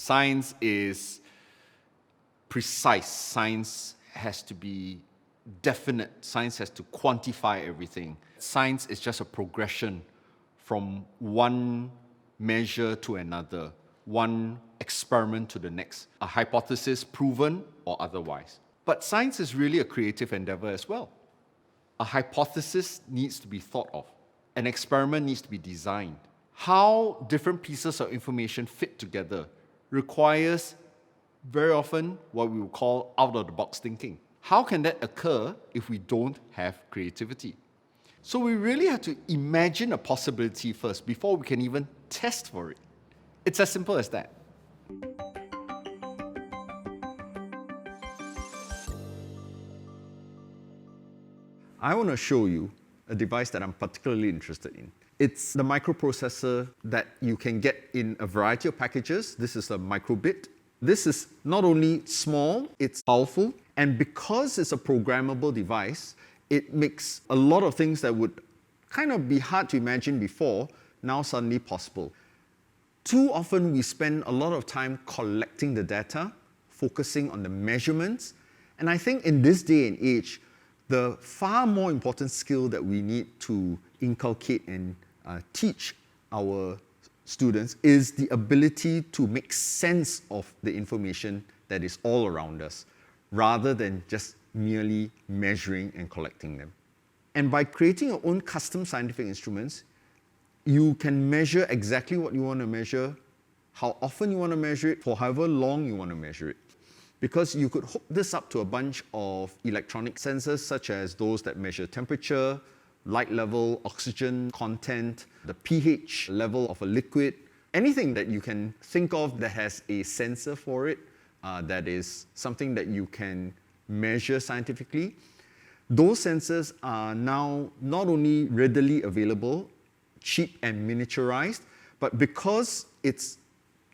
Science is precise. Science has to be definite. Science has to quantify everything. Science is just a progression from one measure to another, one experiment to the next, a hypothesis proven or otherwise. But science is really a creative endeavor as well. A hypothesis needs to be thought of. An experiment needs to be designed. How different pieces of information fit together requires very often what we would call out-of-the-box thinking. How can that occur if we don't have creativity? So we really have to imagine a possibility first before we can even test for it. It's as simple as that. I want to show you a device that I'm particularly interested in. It's the microprocessor that you can get in a variety of packages. This is a microbit. This is not only small, it's powerful, and because it's a programmable device, it makes a lot of things that would kind of be hard to imagine before now suddenly possible. Too often we spend a lot of time collecting the data, focusing on the measurements, and I think in this day and age, the far more important skill that we need to inculcate and teach our students is the ability to make sense of the information that is all around us, rather than just merely measuring and collecting them. And by creating your own custom scientific instruments, you can measure exactly what you want to measure, how often you want to measure it, for however long you want to measure it. Because you could hook this up to a bunch of electronic sensors, such as those that measure temperature, light level, oxygen content, the pH level of a liquid, anything that you can think of that has a sensor for it, that is something that you can measure scientifically. Those sensors are now not only readily available, cheap and miniaturized, but because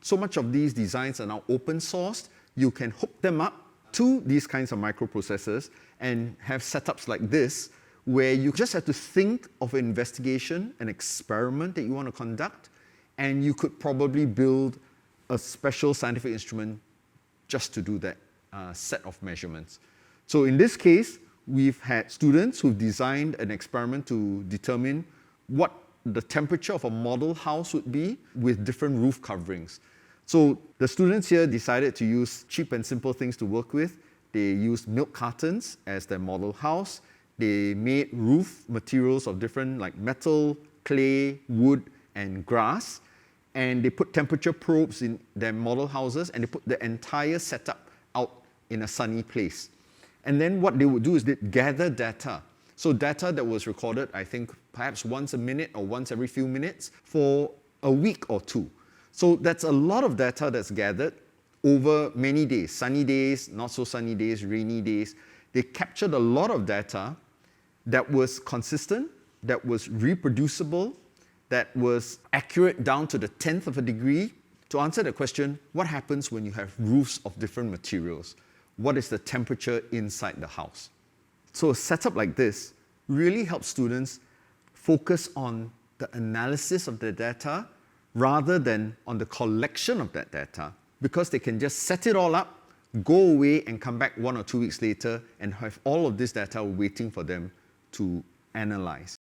so much of these designs are now open sourced, you can hook them up to these kinds of microprocessors and have setups like this, where you just have to think of an investigation, an experiment that you want to conduct, and you could probably build a special scientific instrument just to do that set of measurements. So in this case, we've had students who've designed an experiment to determine what the temperature of a model house would be with different roof coverings. So the students here decided to use cheap and simple things to work with. They used milk cartons as their model house. They made roof materials of different, like metal, clay, wood, and grass. And they put temperature probes in their model houses, and they put the entire setup out in a sunny place. And then what they would do is they'd gather data. So data that was recorded, I think, perhaps once a minute or once every few minutes for a week or two. So that's a lot of data that's gathered over many days, sunny days, not so sunny days, rainy days. They captured a lot of data that was consistent, that was reproducible, that was accurate down to the 10th of a degree to answer the question, what happens when you have roofs of different materials? What is the temperature inside the house? So a setup like this really helps students focus on the analysis of the data rather than on the collection of that data, because they can just set it all up, go away and come back 1 or 2 weeks later and have all of this data waiting for them to analyze.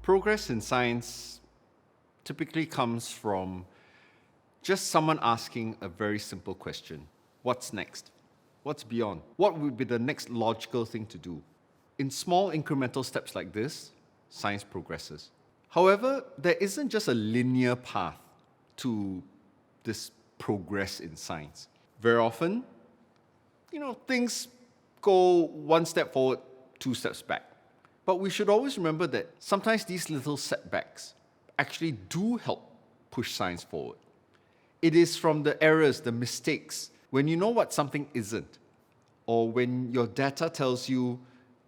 Progress in science typically comes from just someone asking a very simple question. What's next? What's beyond? What would be the next logical thing to do? In small incremental steps like this, science progresses. However, there isn't just a linear path to this progress in science. Very often, things go one step forward, 2 steps back. But we should always remember that sometimes these little setbacks actually do help push science forward. It is from the errors, the mistakes, when you know what something isn't, or when your data tells you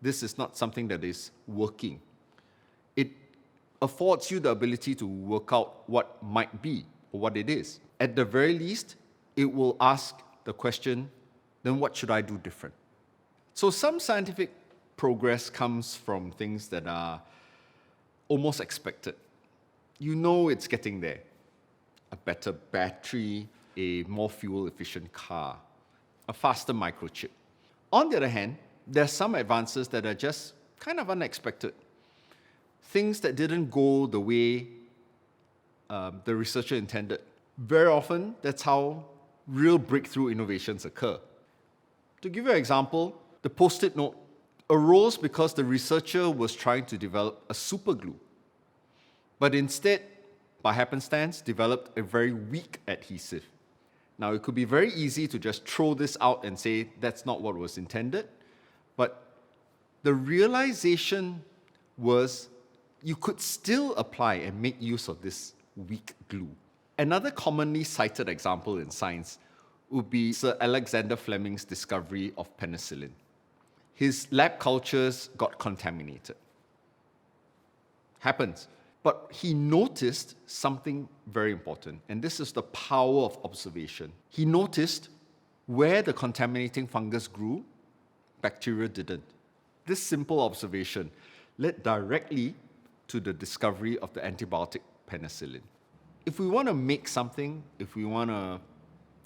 this is not something that is working. It affords you the ability to work out what might be or what it is. At the very least, it will ask the question, then what should I do different? So some scientific progress comes from things that are almost expected. You know it's getting there. A better battery, a more fuel-efficient car, a faster microchip. On the other hand, there are some advances that are just kind of unexpected. Things that didn't go the way the researcher intended. Very often, that's how real breakthrough innovations occur. To give you an example, the Post-it note arose because the researcher was trying to develop a superglue, but instead, by happenstance, developed a very weak adhesive. Now, it could be very easy to just throw this out and say that's not what was intended, but the realization was you could still apply and make use of this weak glue. Another commonly cited example in science would be Sir Alexander Fleming's discovery of penicillin. His lab cultures got contaminated. Happens. But he noticed something very important, and this is the power of observation. He noticed where the contaminating fungus grew, bacteria didn't. This simple observation led directly to the discovery of the antibiotic penicillin. If we want to make something, if we want to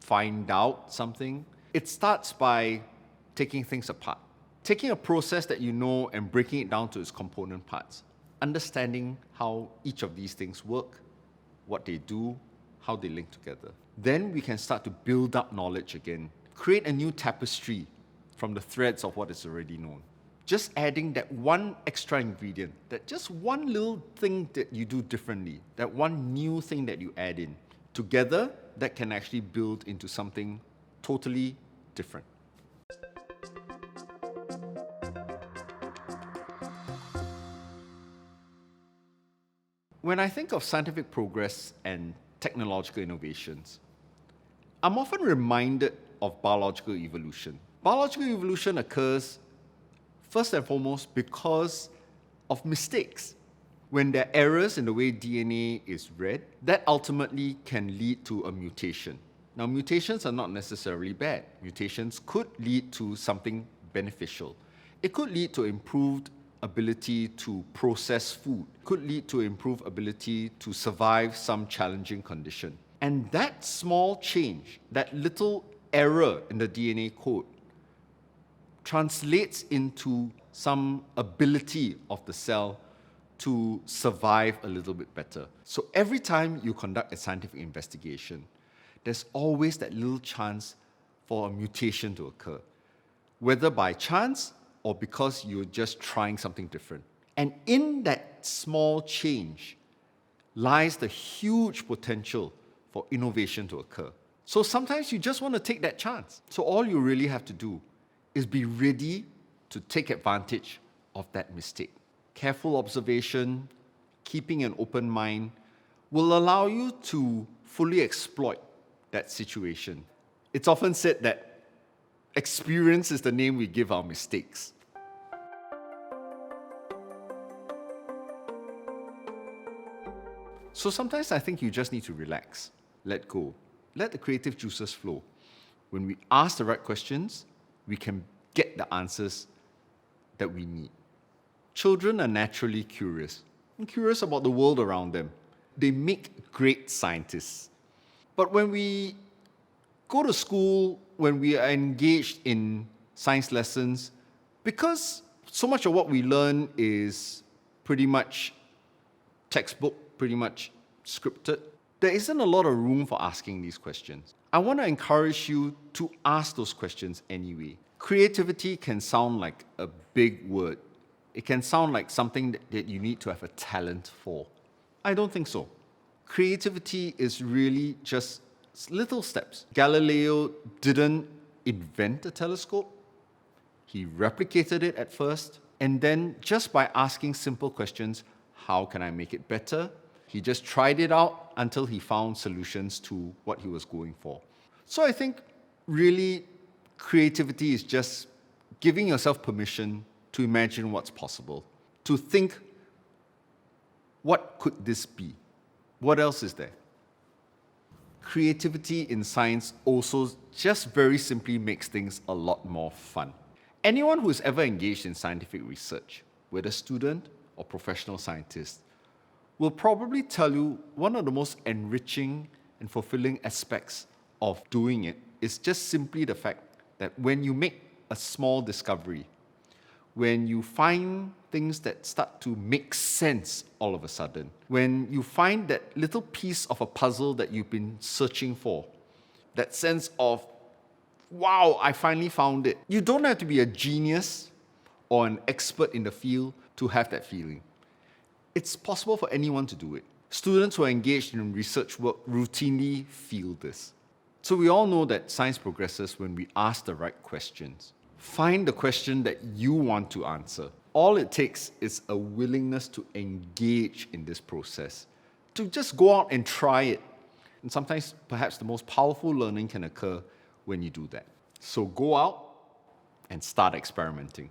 find out something, it starts by taking things apart. Taking a process that you know and breaking it down to its component parts. Understanding how each of these things work, what they do, how they link together. Then we can start to build up knowledge again, create a new tapestry from the threads of what is already known. Just adding that one extra ingredient, that just one little thing that you do differently, that one new thing that you add in, together, that can actually build into something totally different. When I think of scientific progress and technological innovations, I'm often reminded of biological evolution. Biological evolution occurs first and foremost because of mistakes. When there are errors in the way DNA is read, that ultimately can lead to a mutation. Now, mutations are not necessarily bad. Mutations could lead to something beneficial. It could lead to improved ability to process food, could lead to improved ability to survive some challenging condition. And that small change, that little error in the DNA code, translates into some ability of the cell to survive a little bit better. So every time you conduct a scientific investigation, there's always that little chance for a mutation to occur, whether by chance or because you're just trying something different. And in that small change lies the huge potential for innovation to occur. So sometimes you just want to take that chance. So all you really have to do is be ready to take advantage of that mistake. Careful observation, keeping an open mind, will allow you to fully exploit that situation. It's often said that experience is the name we give our mistakes. So sometimes I think you just need to relax, let go, let the creative juices flow. When we ask the right questions, we can get the answers that we need. Children are naturally curious and curious about the world around them. They make great scientists. But when we go to school, when we are engaged in science lessons, because so much of what we learn is pretty much textbook, pretty much scripted, there isn't a lot of room for asking these questions. I want to encourage you to ask those questions anyway. Creativity can sound like a big word. It can sound like something that you need to have a talent for. I don't think so. Creativity is really just little steps. Galileo didn't invent a telescope. He replicated it at first, and then just by asking simple questions, how can I make it better? He just tried it out until he found solutions to what he was going for. So I think really creativity is just giving yourself permission to imagine what's possible, to think, what could this be? What else is there? Creativity in science also just very simply makes things a lot more fun. Anyone who's ever engaged in scientific research, whether student or professional scientist, will probably tell you one of the most enriching and fulfilling aspects of doing it is just simply the fact that when you make a small discovery, when you find things that start to make sense all of a sudden, when you find that little piece of a puzzle that you've been searching for, that sense of, wow, I finally found it. You don't have to be a genius or an expert in the field to have that feeling. It's possible for anyone to do it. Students who are engaged in research work routinely feel this. So we all know that science progresses when we ask the right questions. Find the question that you want to answer. All it takes is a willingness to engage in this process, to just go out and try it. And sometimes, perhaps the most powerful learning can occur when you do that. So go out and start experimenting.